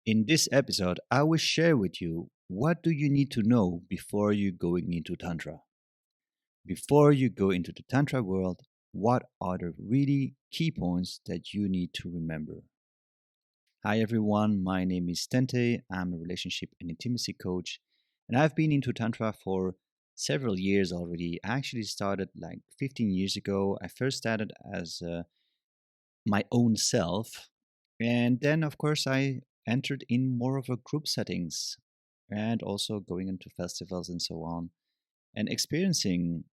In this episode, I will share with you what do you need to know before you going into Tantra. Before you go into the Tantra world, what are the really key points that you need to remember? Hi everyone, my name is Tente. I'm a relationship and intimacy coach, and I've been into Tantra for several years already. I actually started like 15 years ago. I first started as my own self. And then, of course, I entered in more of a group settings and also going into festivals and so on and experiencing,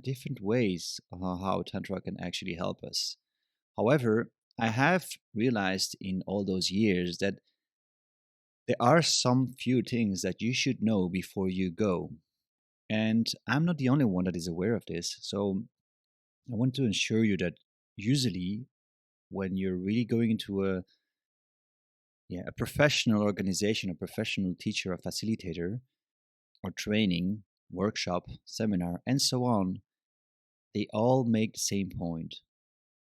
different ways how Tantra can actually help us. However, I have realized in all those years that there are some few things that you should know before you go. And I'm not the only one that is aware of this. So I want to assure you that usually when you're really going into a professional organization, a professional teacher, a facilitator, or training, workshop, seminar, and so on, they all make the same point.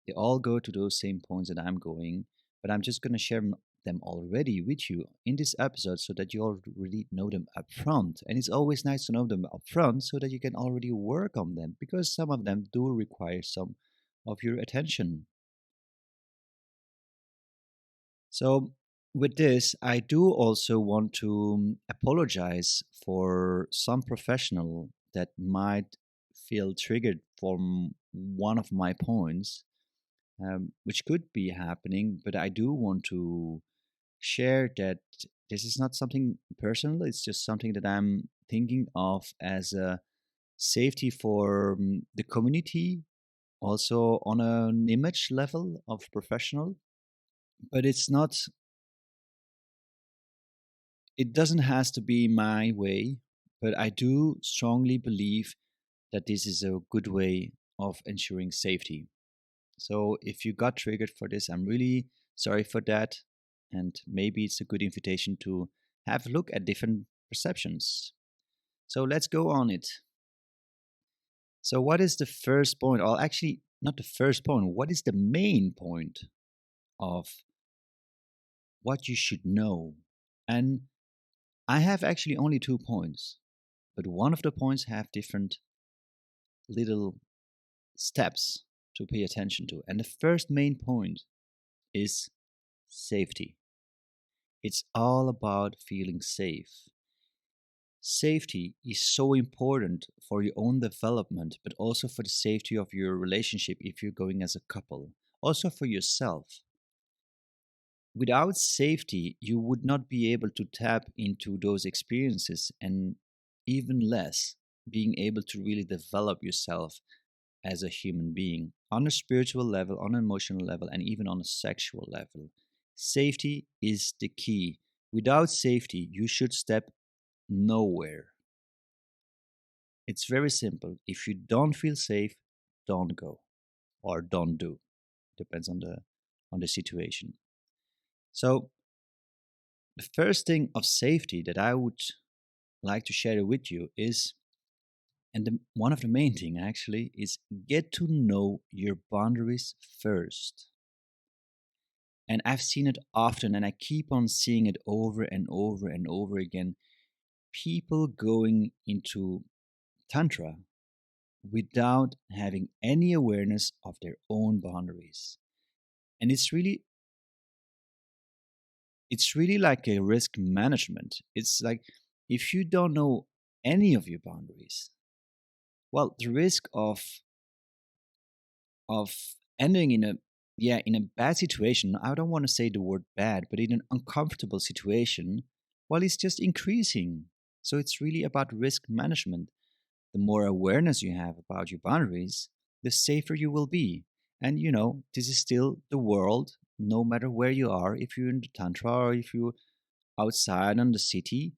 They all go to those same points that I'm going, but I'm just going to share them already with you in this episode so that you already know them up front. And it's always nice to know them up front so that you can already work on them because some of them do require some of your attention. So, with this, I do also want to apologize for some professional that might feel triggered from one of my points, which could be happening, but I do want to share that this is not something personal, it's just something that I'm thinking of as a safety for the community, also on an image level of professional. But it doesn't has to be my way, but I do strongly believe that this is a good way of ensuring safety. So if you got triggered for this, I'm really sorry for that. And maybe it's a good invitation to have a look at different perceptions. So let's go on it. So, what is the first point? Or actually, not the first point, what is the main point of what you should know? And I have actually only 2 points, but one of the points have different little steps to pay attention to. And the first main point is safety. It's all about feeling safe. Safety is so important for your own development, but also for the safety of your relationship if you're going as a couple, also for yourself. Without safety, you would not be able to tap into those experiences and even less being able to really develop yourself as a human being on a spiritual level, on an emotional level, and even on a sexual level. Safety is the key. Without safety, you should step nowhere. It's very simple. If you don't feel safe, don't go or don't do. Depends on the situation. So the first thing of safety that I would like to share with you is, and one of the main thing actually is get to know your boundaries first. And I've seen it often, and I keep on seeing it over and over and over again. People going into Tantra without having any awareness of their own boundaries. And it's really like a risk management. It's like if you don't know any of your boundaries, well, the risk of ending in a bad situation, I don't want to say the word bad, but in an uncomfortable situation, well, it's just increasing. So it's really about risk management. The more awareness you have about your boundaries, the safer you will be. And this is still the world, no matter where you are, if you're in the Tantra or if you're outside in the city,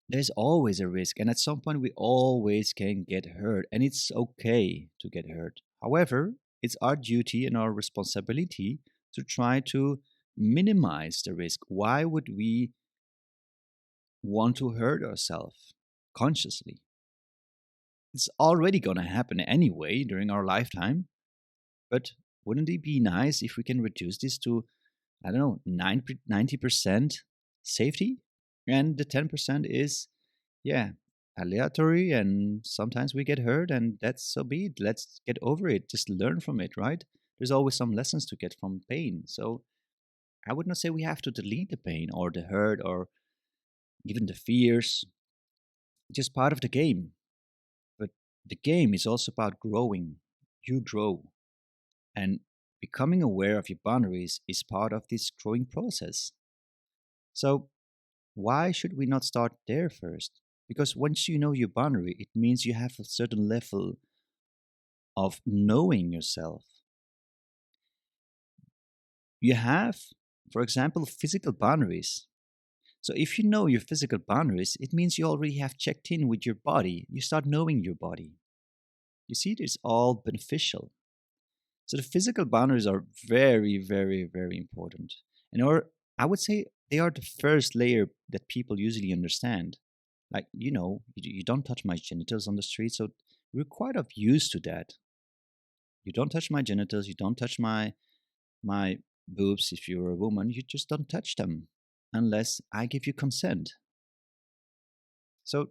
there's always a risk. And at some point, we always can get hurt. And it's okay to get hurt. However, it's our duty and our responsibility to try to minimize the risk. Why would we want to hurt ourselves consciously? It's already going to happen anyway during our lifetime. But wouldn't it be nice if we can reduce this to I don't know, 90% safety. And the 10% is, yeah, aleatory. And sometimes we get hurt, and that's so be it. Let's get over it. Just learn from it, right? There's always some lessons to get from pain. So I would not say we have to delete the pain or the hurt or even the fears. Just part of the game. But the game is also about growing. You grow. And becoming aware of your boundaries is part of this growing process. So, why should we not start there first? Because once you know your boundary, it means you have a certain level of knowing yourself. You have, for example, physical boundaries. So, if you know your physical boundaries, it means you already have checked in with your body. You start knowing your body. You see, it is all beneficial. So the physical boundaries are very, very, very important. And or I would say they are the first layer that people usually understand. Like, you don't touch my genitals on the street, so we're quite of used to that. You don't touch my genitals, you don't touch my boobs if you're a woman, you just don't touch them unless I give you consent. So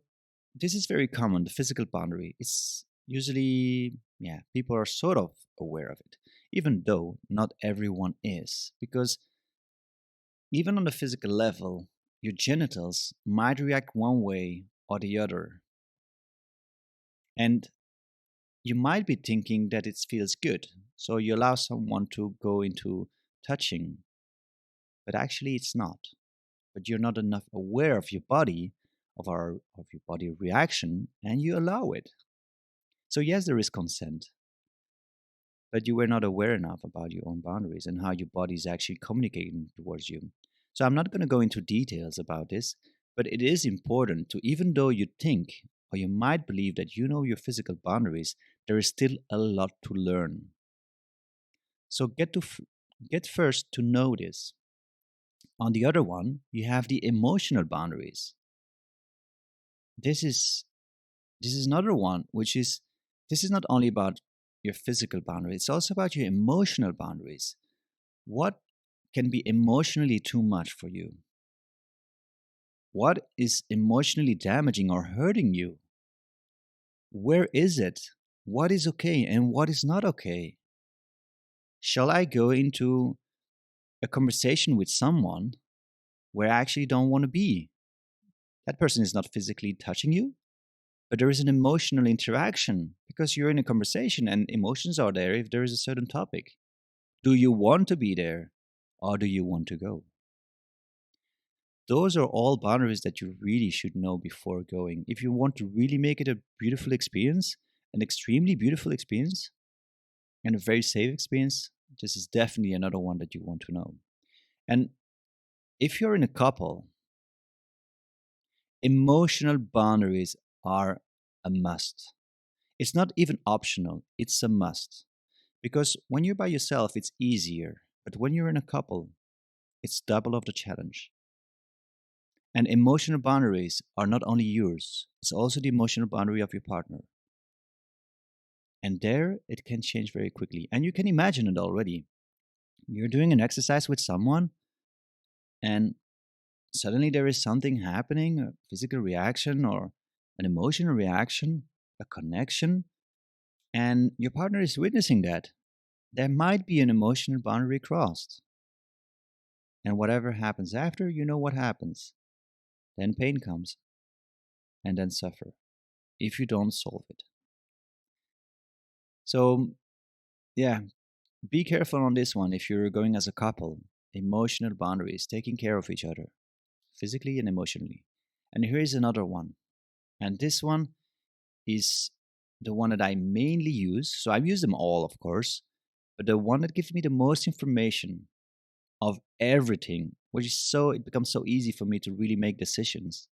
this is very common, the physical boundary. It's usually, yeah, people are sort of aware of it, even though not everyone is. Because even on the physical level, your genitals might react one way or the other. And you might be thinking that it feels good. So you allow someone to go into touching, but actually it's not. But you're not enough aware of your body, of your body reaction, and you allow it. So yes, there is consent, but you were not aware enough about your own boundaries and how your body is actually communicating towards you. So I'm not going to go into details about this, but it is important to, even though you think or you might believe that you know your physical boundaries, there is still a lot to learn. So get first to know this. On the other one, you have the emotional boundaries. This is this is another one which is this is not only about your physical boundaries, it's also about your emotional boundaries. What can be emotionally too much for you? What is emotionally damaging or hurting you? Where is it? What is okay and what is not okay? Shall I go into a conversation with someone where I actually don't want to be? That person is not physically touching you, but there is an emotional interaction because you're in a conversation and emotions are there if there is a certain topic. Do you want to be there or do you want to go? Those are all boundaries that you really should know before going. If you want to really make it a beautiful experience, an extremely beautiful experience, and a very safe experience, this is definitely another one that you want to know. And if you're in a couple, emotional boundaries are a must. It's not even optional, it's a must. Because when you're by yourself, it's easier. But when you're in a couple, it's double of the challenge. And emotional boundaries are not only yours, it's also the emotional boundary of your partner. And there it can change very quickly. And you can imagine it already. You're doing an exercise with someone, and suddenly there is something happening, a physical reaction or an emotional reaction, a connection, and your partner is witnessing that. There might be an emotional boundary crossed. And whatever happens after, you know what happens. Then pain comes, and then suffer if you don't solve it. So, yeah, be careful on this one if you're going as a couple. Emotional boundaries, taking care of each other, physically and emotionally. And here is another one. And this one is the one that I mainly use. So I use them all, of course, but the one that gives me the most information of everything, which is so it becomes so easy for me to really make decisions,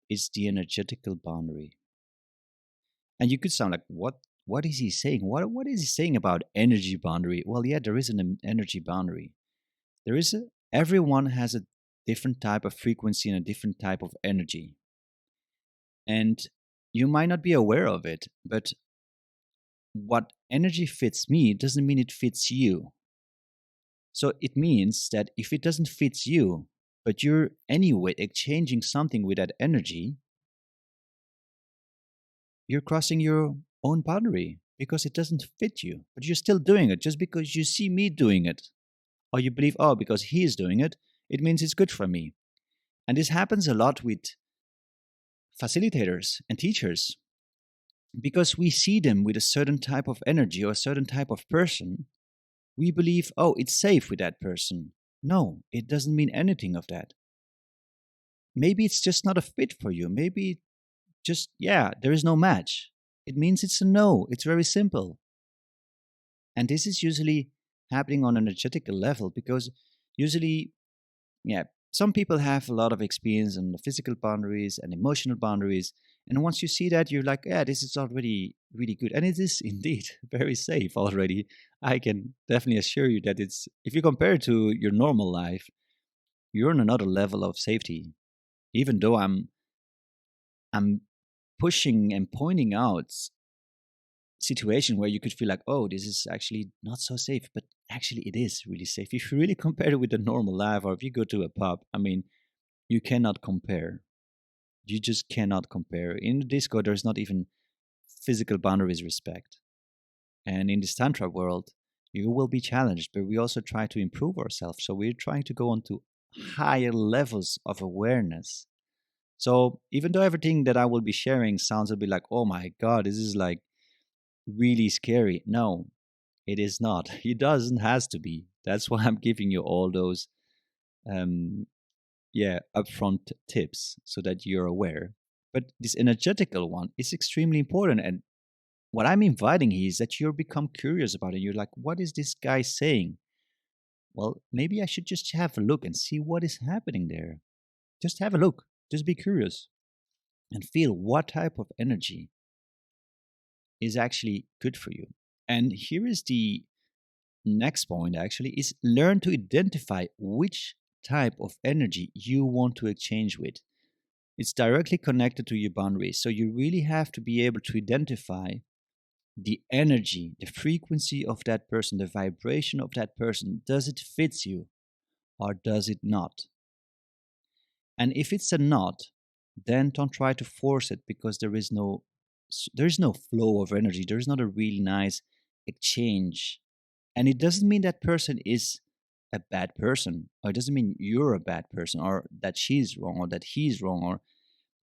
is the energetical boundary. And you could sound like, what is he saying? What is he saying about energy boundary? Well, yeah, there is an energy boundary. There is a everyone has a different type of frequency and a different type of energy. And you might not be aware of it, but what energy fits me doesn't mean it fits you. So it means that if it doesn't fit you, but you're anyway exchanging something with that energy, you're crossing your own boundary because it doesn't fit you. But you're still doing it just because you see me doing it. Or you believe, oh, because he is doing it, it means it's good for me. And this happens a lot with facilitators and teachers because we see them with a certain type of energy or a certain type of person. We believe, oh, it's safe with that person. No, it doesn't mean anything of that. Maybe it's just not a fit for you. Maybe just, yeah, there is no match. It means it's a no. It's very simple. And this is usually happening on an energetical level because usually, yeah, some people have a lot of experience on the physical boundaries and emotional boundaries. And once you see that, you're like, yeah, this is already really good. And it is indeed very safe already. I can definitely assure you that it's, if you compare it to your normal life, you're on another level of safety. Even though I'm pushing and pointing out situation where you could feel like, oh, this is actually not so safe, but actually it is really safe. If you really compare it with the normal life, or if you go to a pub, I mean, you cannot compare. You just cannot compare. In the disco, there's not even physical boundaries respect. And in this tantra world, you will be challenged, but we also try to improve ourselves. So we're trying to go on to higher levels of awareness. So even though everything that I will be sharing sounds a bit like, oh my God, this is like really scary. No, it is not. It doesn't has to be. That's why I'm giving you all those um upfront tips so that you're aware. But this energetical one is extremely important. And what I'm inviting here is that you become curious about it. You're like, what is this guy saying? Well, maybe I should just have a look and see what is happening there. Just have a look. Just be curious and feel what type of energy is actually good for you. And here is the next point actually is learn to identify which type of energy you want to exchange with. It's directly connected to your boundaries. So you really have to be able to identify the energy, the frequency of that person, the vibration of that person. Does it fit you or does it not? And if it's a not, then don't try to force it because there is no flow of energy. There is not a really nice exchange. And it doesn't mean that person is a bad person, or it doesn't mean you're a bad person, or that she's wrong, or that he's wrong, or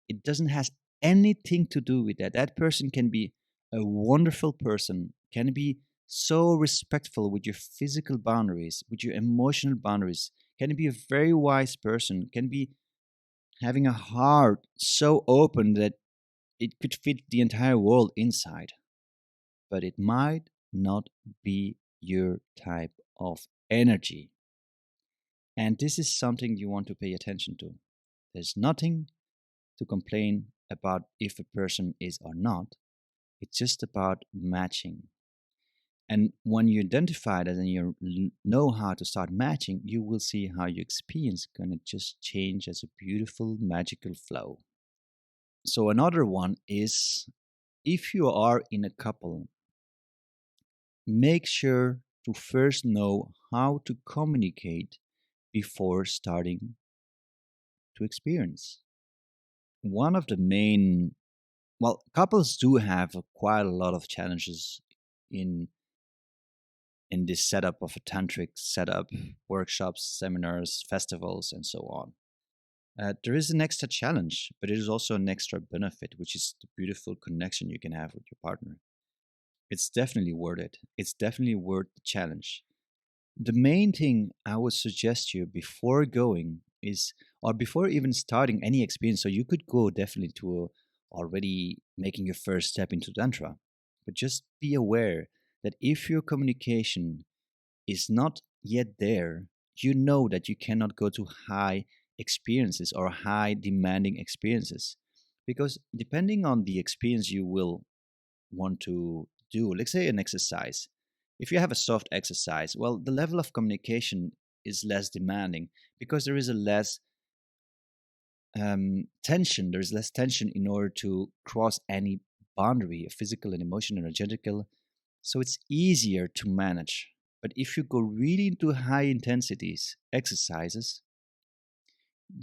it doesn't has anything to do with that. That person can be a wonderful person, can be so respectful with your physical boundaries, with your emotional boundaries, can be a very wise person, can be having a heart so open that it could fit the entire world inside. But it might not be your type of energy. And this is something you want to pay attention to. There's nothing to complain about if a person is or not. It's just about matching. And when you identify that and you know how to start matching, you will see how your experience gonna just change as a beautiful magical flow. So another one is if you are in a couple, make sure to first know how to communicate before starting to experience. One of the main, well, couples do have quite a lot of challenges in in this setup of a tantric setup, workshops, seminars, festivals, and so on. There is an extra challenge, but it is also an extra benefit, which is the beautiful connection you can have with your partner. It's definitely worth it. It's definitely worth the challenge. The main thing I would suggest you before going is, or before even starting any experience, so you could go definitely to already making your first step into Tantra, but just be aware that if your communication is not yet there, you know that you cannot go to high experiences or high demanding experiences. Because depending on the experience you will want to do, let's say an exercise, if you have a soft exercise, well, the level of communication is less demanding because there is a less tension. There is less tension in order to cross any boundary, physical and emotional, energetical. So it's easier to manage. But if you go really into high intensities exercises,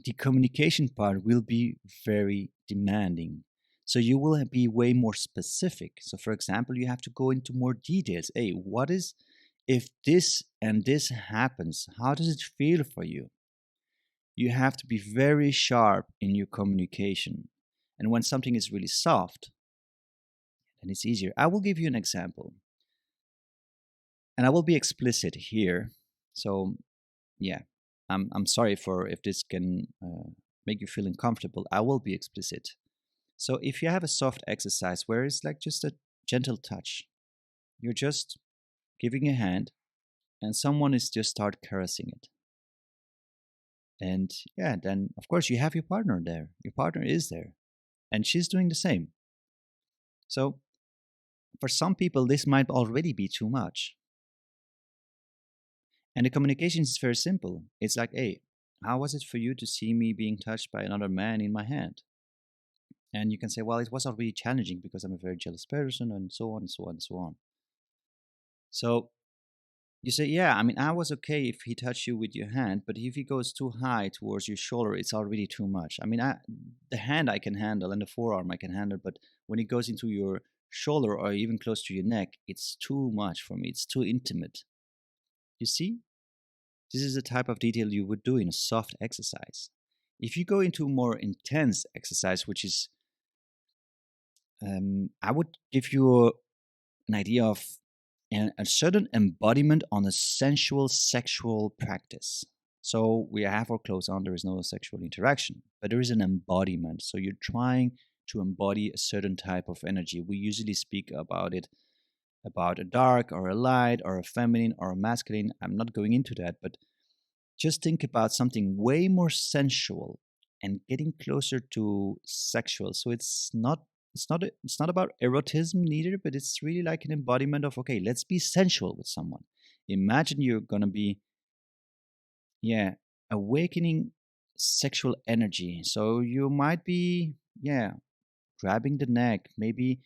the communication part will be very demanding. So you will be way more specific. So, for example, you have to go into more details. Hey, what is if this and this happens? How does it feel for you? You have to be very sharp in your communication. And when something is really soft, then it's easier. I will give you an example, and I will be explicit here. So, yeah, I'm sorry for if this can make you feel uncomfortable. I will be explicit. So if you have a soft exercise where it's like just a gentle touch, you're just giving a hand and someone is just start caressing it. And yeah, then of course you have your partner there. Your partner is there and she's doing the same. So for some people, this might already be too much. And the communication is very simple. It's like, hey, how was it for you to see me being touched by another man in my hand? And you can say, well, it was already challenging because I'm a very jealous person, and so on and so on and so on. So you say, yeah, I mean, I was okay if he touched you with your hand, but if he goes too high towards your shoulder, it's already too much. I mean, the hand I can handle and the forearm I can handle, but when it goes into your shoulder or even close to your neck, it's too much for me. It's too intimate. You see, this is the type of detail you would do in a soft exercise. If you go into more intense exercise, which is, I would give you an idea of a certain embodiment on a sensual sexual practice. So we have our clothes on, there is no sexual interaction, but there is an embodiment. So you're trying to embody a certain type of energy. We usually speak about it about a dark or a light or a feminine or a masculine. I'm not going into that, but just think about something way more sensual and getting closer to sexual. So it's not about erotism neither, but it's really like an embodiment of, okay, let's be sensual with someone. Imagine you're gonna be, yeah, awakening sexual energy. So you might be, yeah, grabbing the neck, maybe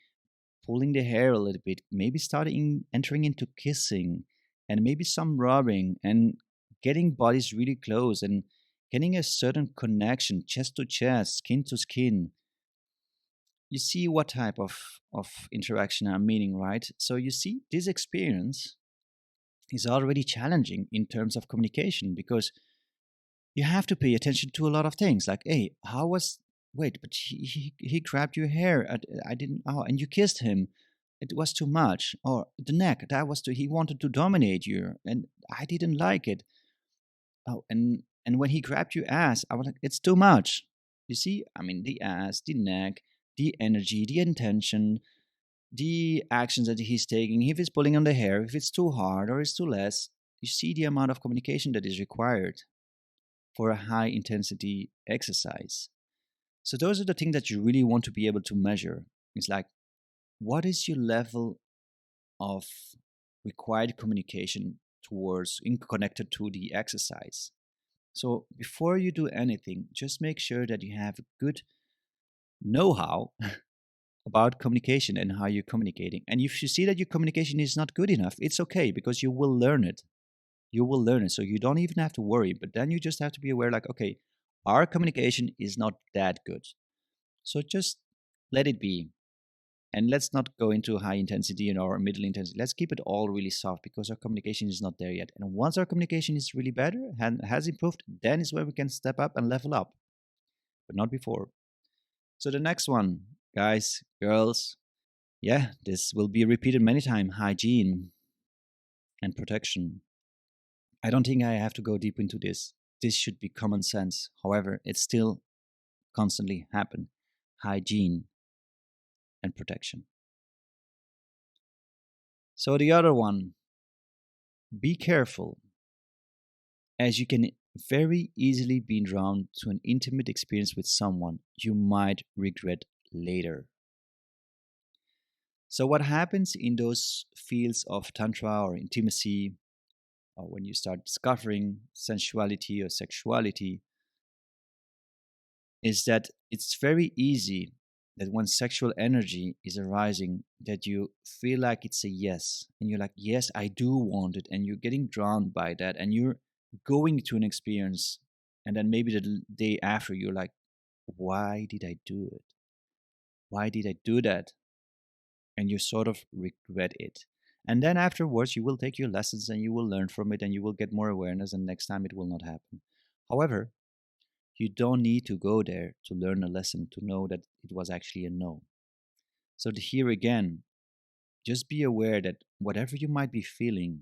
pulling the hair a little bit, maybe starting entering into kissing, and maybe some rubbing and getting bodies really close and getting a certain connection, chest to chest, skin to skin. You see what type of interaction I'm meaning, right? So you see, this experience is already challenging in terms of communication because you have to pay attention to a lot of things like, hey, how was, wait, but he grabbed your hair. I didn't, oh, and you kissed him. It was too much. Or the neck, that was too, he wanted to dominate you and I didn't like it. Oh, and when he grabbed your ass, I was like, it's too much. You see, I mean, the ass, the neck, the energy, the intention, the actions that he's taking, if he's pulling on the hair, if it's too hard or it's too less, you see the amount of communication that is required for a high intensity exercise. So those are the things that you really want to be able to measure. It's like, what is your level of required communication towards in connected to the exercise? So before you do anything, just make sure that you have a good know-how about communication and how you're communicating. And if you see that your communication is not good enough, it's okay because you will learn it. You will learn it. So you don't even have to worry. But then you just have to be aware like, okay, our communication is not that good. So just let it be. And let's not go into high intensity or middle intensity. Let's keep it all really soft because our communication is not there yet. And once our communication is really better and has improved, then is where we can step up and level up, but not before. So the next one, guys, girls, yeah, this will be repeated many times: hygiene and protection. I don't think I have to go deep into this. This should be common sense. However, it still constantly happen. Hygiene and protection. So the other one, be careful, as you can very easily be drawn to an intimate experience with someone you might regret later. So what happens in those fields of tantra or intimacy, or when you start discovering sensuality or sexuality, is that it's very easy that when sexual energy is arising, that you feel like it's a yes, and you're like, yes, I do want it, and you're getting drawn by that, and you're going to an experience, and then maybe the day after, you're like, why did I do it? Why did I do that? And you sort of regret it. And then afterwards, you will take your lessons and you will learn from it and you will get more awareness, and next time it will not happen. However, you don't need to go there to learn a lesson to know that it was actually a no. So, here again, just be aware that whatever you might be feeling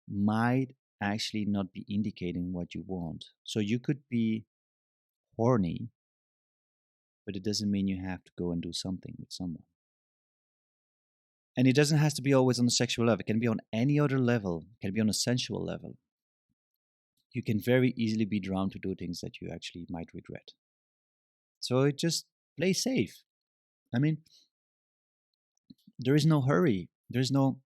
might actually not be indicating what you want. So, you could be horny, but it doesn't mean you have to go and do something with someone. And it doesn't have to be always on a sexual level. It can be on any other level. It can be on a sensual level. You can very easily be drawn to do things that you actually might regret. So it just play safe. I mean, there is no hurry. There's no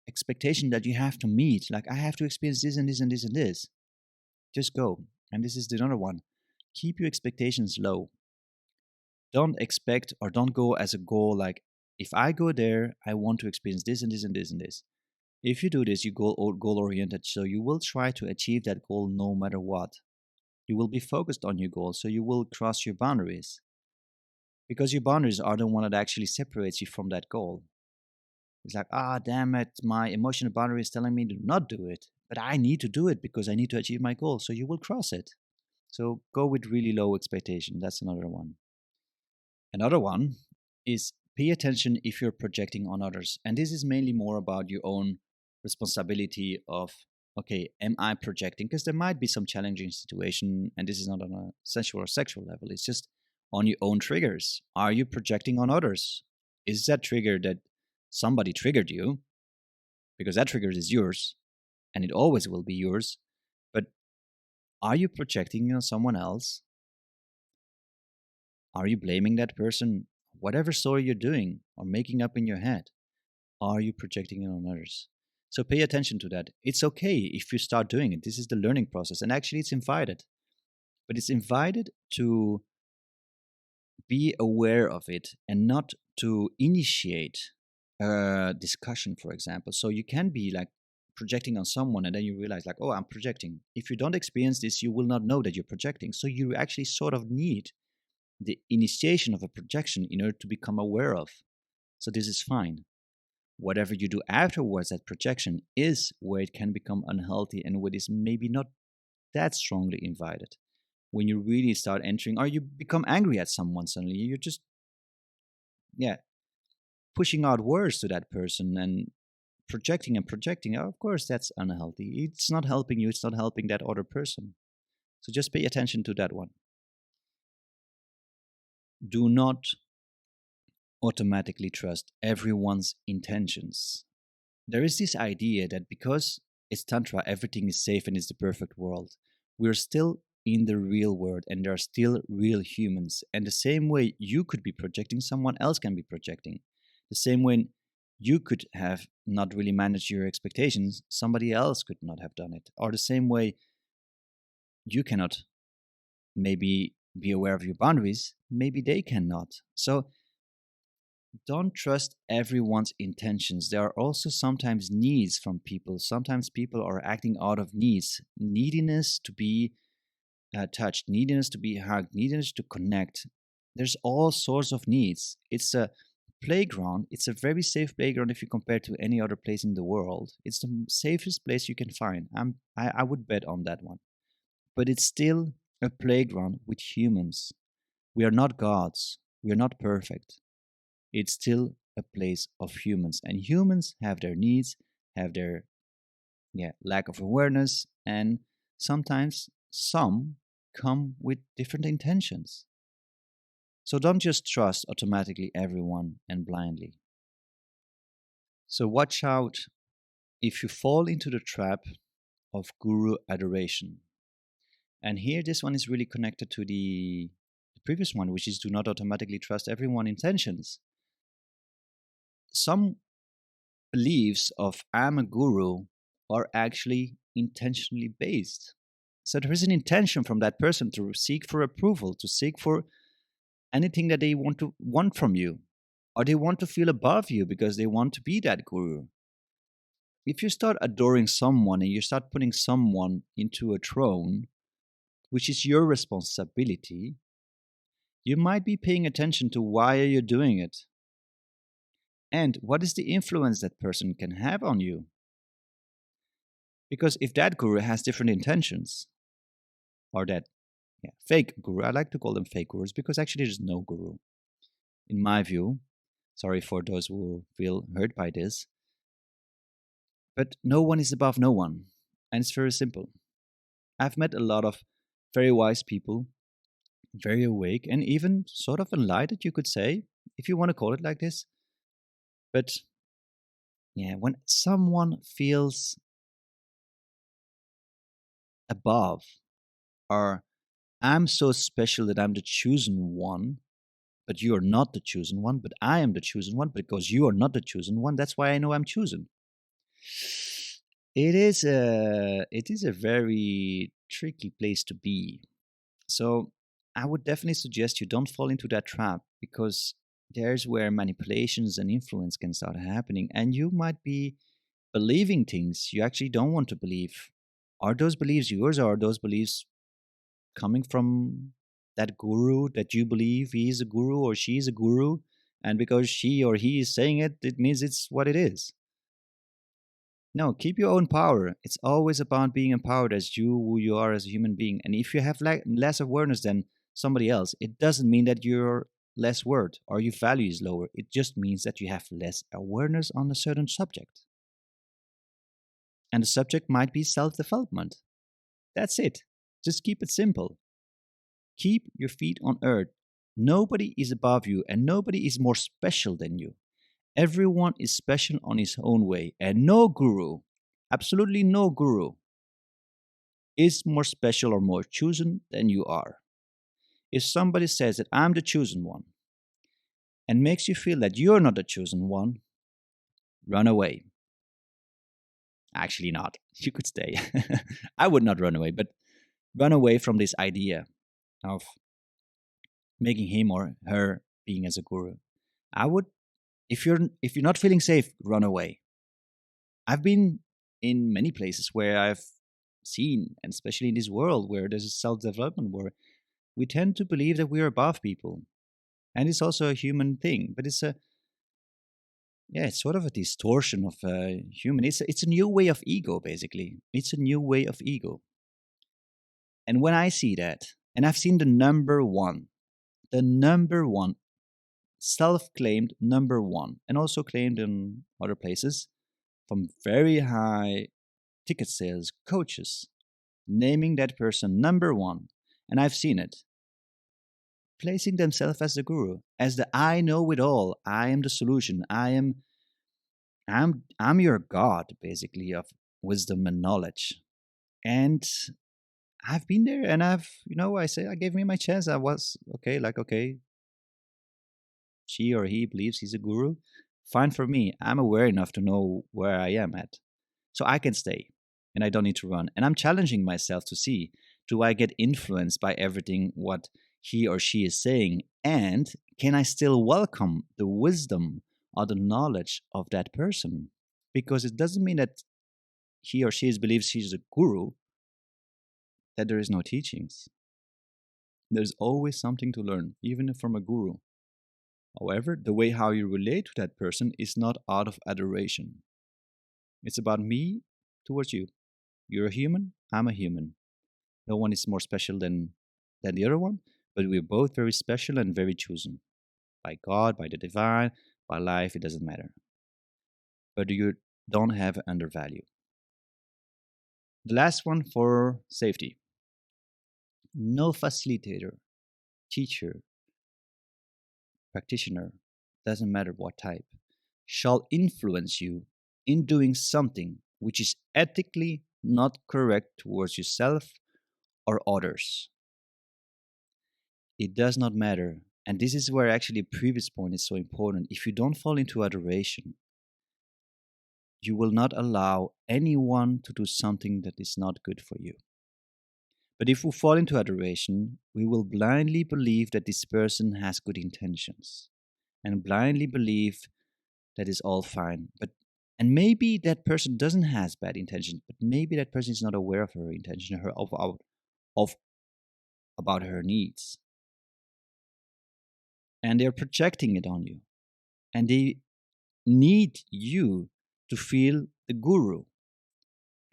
expectation that you have to meet. Like, I have to experience this and this and this and this. Just go. And this is the other one. Keep your expectations low. Don't expect or don't go as a goal like, if I go there, I want to experience this and this and this and this. If you do this, you goal oriented, so you will try to achieve that goal no matter what. You will be focused on your goal, so you will cross your boundaries. Because your boundaries are the one that actually separates you from that goal. It's like, damn it, my emotional boundary is telling me to not do it. But I need to do it because I need to achieve my goal, so you will cross it. So go with really low expectation. That's another one. Another one is pay attention if you're projecting on others. And this is mainly more about your own responsibility of, okay, am I projecting? Because there might be some challenging situation, and this is not on a sensual or sexual level. It's just on your own triggers. Are you projecting on others? Is that trigger that somebody triggered you? Because that trigger is yours, and it always will be yours. But are you projecting on someone else? Are you blaming that person? Whatever story you're doing or making up in your head, are you projecting it on others? So pay attention to that. It's okay if you start doing it. This is the learning process. And actually, it's invited. But it's invited to be aware of it and not to initiate a discussion, for example. So you can be like projecting on someone and then you realize, like, oh, I'm projecting. If you don't experience this, you will not know that you're projecting. So you actually sort of need the initiation of a projection in order to become aware of. So this is fine. Whatever you do afterwards, that projection is where it can become unhealthy and what is maybe not that strongly invited. When you really start entering, or you become angry at someone suddenly, you're just, pushing out words to that person and projecting and projecting. Of course, that's unhealthy. It's not helping you, it's not helping that other person. So just pay attention to that one. Do not automatically trust everyone's intentions. There is this idea that because it's Tantra, everything is safe and it's the perfect world. We're still in the real world and there are still real humans. And the same way you could be projecting, someone else can be projecting. The same way you could have not really managed your expectations, somebody else could not have done it. Or the same way you cannot maybe be aware of your boundaries, maybe they cannot. So don't trust everyone's intentions. There are also sometimes needs from people. Sometimes people are acting out of needs, neediness to be touched, neediness to be hugged, neediness to connect. There's all sorts of needs. It's a playground. It's a very safe playground if you compare to any other place in the world. It's the safest place you can find. I would bet on that one. But it's still a playground with humans. We are not gods. We are not perfect. It's still a place of humans, and humans have their needs, have their lack of awareness, and sometimes some come with different intentions. So don't just trust automatically everyone and blindly. So watch out if you fall into the trap of guru adoration. And here this one is really connected to the previous one, which is do not automatically trust everyone's intentions. Some beliefs of I'm a guru are actually intentionally based. So there is an intention from that person to seek for approval, to seek for anything that they want from you, or they want to feel above you because they want to be that guru. If you start adoring someone and you start putting someone into a throne, which is your responsibility, you might be paying attention to why are you doing it and what is the influence that person can have on you. Because if that guru has different intentions, or that fake guru, I like to call them fake gurus because actually there's no guru. In my view, sorry for those who feel hurt by this, but no one is above no one. And it's very simple. I've met a lot of very wise people, very awake, and even sort of enlightened, you could say, if you want to call it like this. But yeah, when someone feels above, or I'm so special that I'm the chosen one, but you are not the chosen one, but I am the chosen one because you are not the chosen one. That's why I know I'm chosen. It is a very tricky place to be. So I would definitely suggest you don't fall into that trap because there's where manipulations and influence can start happening, and you might be believing things you actually don't want to believe. Are those beliefs yours, or are those beliefs coming from that guru that you believe he is a guru or she is a guru? And because she or he is saying it, it means it's what it is. No, keep your own power. It's always about being empowered as you, who you are as a human being. And if you have less awareness than somebody else, it doesn't mean that you're less worth or your value is lower. It just means that you have less awareness on a certain subject. And the subject might be self development. That's it. Just keep it simple. Keep your feet on earth. Nobody is above you and nobody is more special than you. Everyone is special on his own way, and no guru, absolutely no guru, is more special or more chosen than you are. If somebody says that I'm the chosen one and makes you feel that you're not the chosen one, run away. Actually, not. You could stay. I would not run away, but run away from this idea of making him or her being as a guru. I would, if you're not feeling safe, run away. I've been in many places where I've seen, and especially in this world where there's a self development, where we tend to believe that we're above people. And it's also a human thing, but it's sort of a distortion of human. It's a new way of ego, basically. It's a new way of ego. And when I see that, and I've seen the number one, self claimed number one, and also claimed in other places from very high ticket sales coaches, naming that person number one. And I've seen it. Placing themselves as the guru, as the I know it all. I am the solution. I'm your God, basically, of wisdom and knowledge. And I've been there and I gave me my chance. I was okay, she or he believes he's a guru. Fine for me. I'm aware enough to know where I am at. So I can stay and I don't need to run. And I'm challenging myself to see, do I get influenced by everything what he or she is saying? And can I still welcome the wisdom or the knowledge of that person? Because it doesn't mean that he or she believes she's a guru, that there is no teachings. There's always something to learn, even from a guru. However, the way how you relate to that person is not out of adoration. It's about me towards you. You're a human, I'm a human. No one is more special than the other one, but we're both very special and very chosen. By God, by the divine, by life, it doesn't matter. But you don't have undervalue. The last one for safety. No facilitator, teacher, practitioner, doesn't matter what type, shall influence you in doing something which is ethically not correct towards yourself or others. It does not matter. And this is where actually the previous point is so important. If you don't fall into adoration, you will not allow anyone to do something that is not good for you. But if we fall into adoration, we will blindly believe that this person has good intentions and blindly believe that is all fine. But and maybe that person doesn't has bad intentions, but maybe that person is not aware of her intention, of about her needs, and they're projecting it on you, and they need you to feel the guru,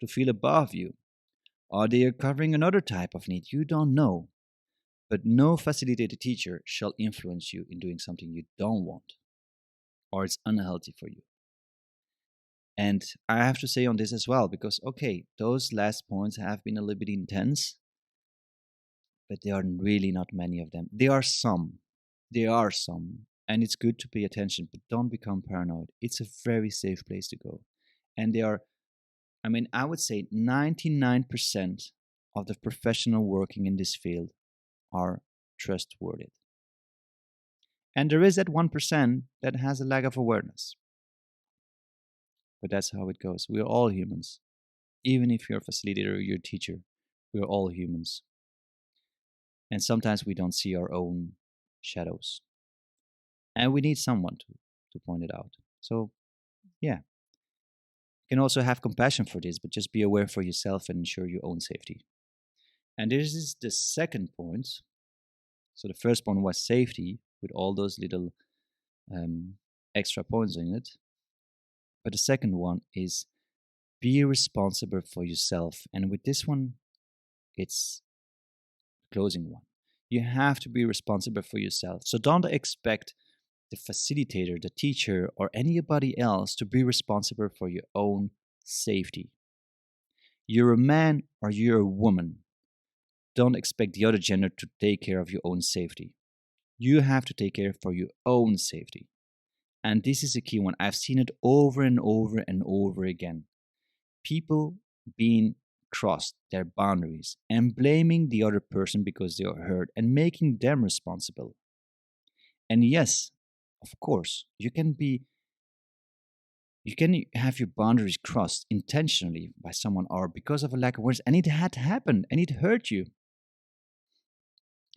to feel above you, or they are covering another type of need you don't know. But no facilitated teacher shall influence you in doing something you don't want or it's unhealthy for you. And I have to say on this as well, because okay, those last points have been a little bit intense, but there are really not many of them. There are some. There are some. And it's good to pay attention, but don't become paranoid. It's a very safe place to go. And there are, I mean, I would say 99% of the professional working in this field are trustworthy. And there is that 1% that has a lack of awareness. But that's how it goes. We're all humans. Even if you're a facilitator or you're a teacher, we're all humans. And sometimes we don't see our own shadows. And we need someone to point it out. So, yeah. You can also have compassion for this, but just be aware for yourself and ensure your own safety. And this is the second point. So, the first point was safety with all those little extra points in it. But the second one is be responsible for yourself. And with this one, it's the closing one. You have to be responsible for yourself. So don't expect the facilitator, the teacher, or anybody else to be responsible for your own safety. You're a man or you're a woman. Don't expect the other gender to take care of your own safety. You have to take care for your own safety. And this is a key one. I've seen it over and over and over again. People being crossed their boundaries and blaming the other person because they are hurt and making them responsible. And yes, of course, you can have your boundaries crossed intentionally by someone or because of a lack of words, and it had happened and it hurt you.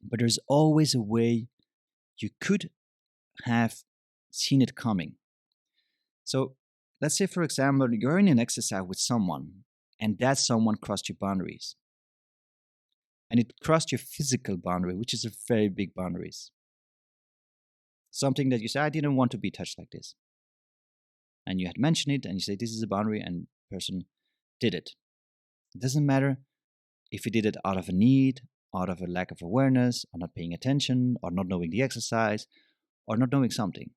But there's always a way you could have seen it coming. So let's say, for example, you're in an exercise with someone and that someone crossed your boundaries. And it crossed your physical boundary, which is a very big boundaries. Something that you say, I didn't want to be touched like this. And you had mentioned it and you say, this is a boundary, and the person did it. It doesn't matter if you did it out of a need, out of a lack of awareness, or not paying attention, or not knowing the exercise, or not knowing something.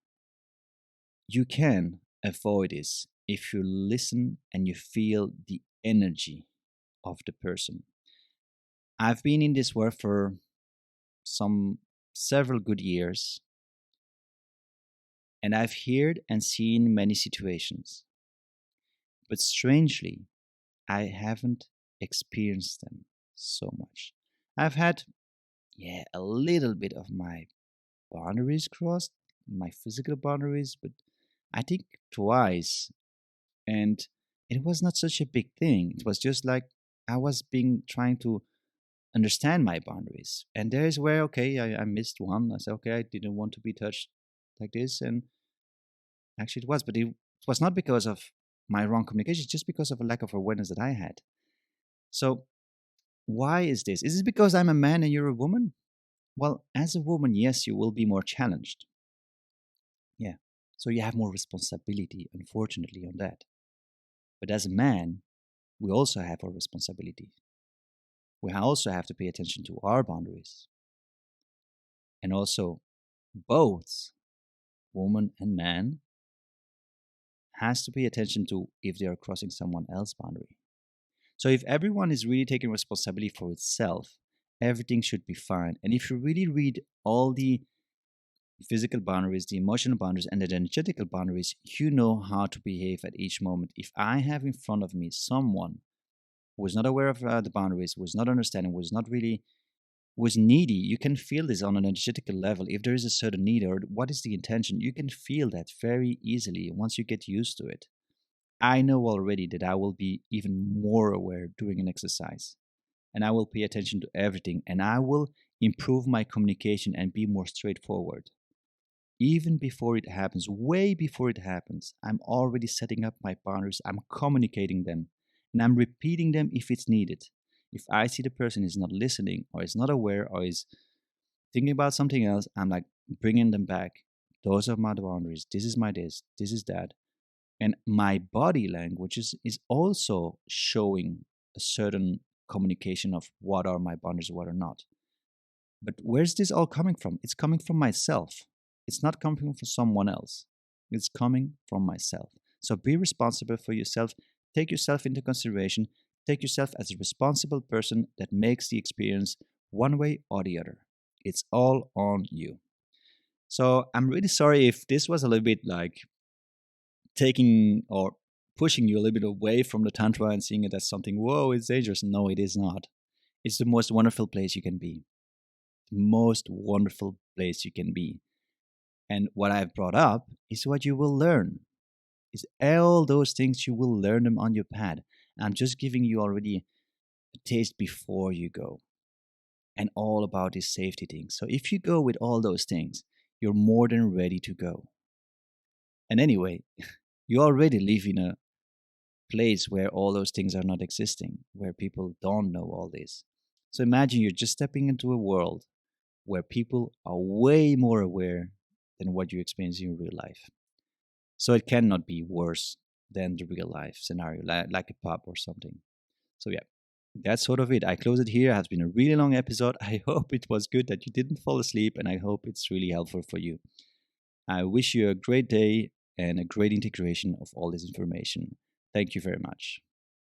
You can avoid this if you listen and you feel the energy of the person. I've been in this work for several good years, and I've heard and seen many situations. But strangely, I haven't experienced them so much. I've had, a little bit of my boundaries crossed, my physical boundaries, but I think twice. And it was not such a big thing. It was just like I was trying to understand my boundaries. And there is where, okay, I missed one. I said, okay, I didn't want to be touched like this. And actually it was, but it was not because of my wrong communication, it's just because of a lack of awareness that I had. So why is this? Is it because I'm a man and you're a woman? Well, as a woman, yes, you will be more challenged. Yeah. So you have more responsibility, unfortunately, on that. But as a man, we also have our responsibility. We also have to pay attention to our boundaries. And also, both woman and man has to pay attention to if they are crossing someone else's boundary. So if everyone is really taking responsibility for itself, everything should be fine. And if you really read all the physical boundaries, the emotional boundaries, and the energetical boundaries, you know how to behave at each moment. If I have in front of me someone who is not aware of the boundaries, who is not understanding, who is not really, who is needy, you can feel this on an energetical level. If there is a certain need or what is the intention, you can feel that very easily once you get used to it. I know already that I will be even more aware during an exercise. and I will pay attention to everything, and I will improve my communication and be more straightforward. Even before it happens, way before it happens, I'm already setting up my boundaries, I'm communicating them, and I'm repeating them if it's needed. If I see the person is not listening, or is not aware, or is thinking about something else, I'm like bringing them back. Those are my boundaries. This is my this is that. And my body language is also showing a certain communication of what are my boundaries, what are not. But where's this all coming from? It's coming from myself. It's not coming from someone else. It's coming from myself. So be responsible for yourself. Take yourself into consideration. Take yourself as a responsible person that makes the experience one way or the other. It's all on you. So I'm really sorry if this was a little bit like taking or pushing you a little bit away from the Tantra and seeing it as something, whoa, it's dangerous. No, it is not. It's the most wonderful place you can be. The most wonderful place you can be. And what I've brought up is what you will learn. Is all those things you will learn them on your pad. I'm just giving you already a taste before you go. And all about these safety things. So if you go with all those things, you're more than ready to go. And anyway, you already live in a place where all those things are not existing, where people don't know all this. So imagine you're just stepping into a world where people are way more aware than what you experience in real life. So it cannot be worse than the real life scenario, like a pub or something. So yeah, that's sort of it. I close it here. It has been a really long episode. I hope it was good that you didn't fall asleep, and I hope it's really helpful for you. I wish you a great day and a great integration of all this information. Thank you very much.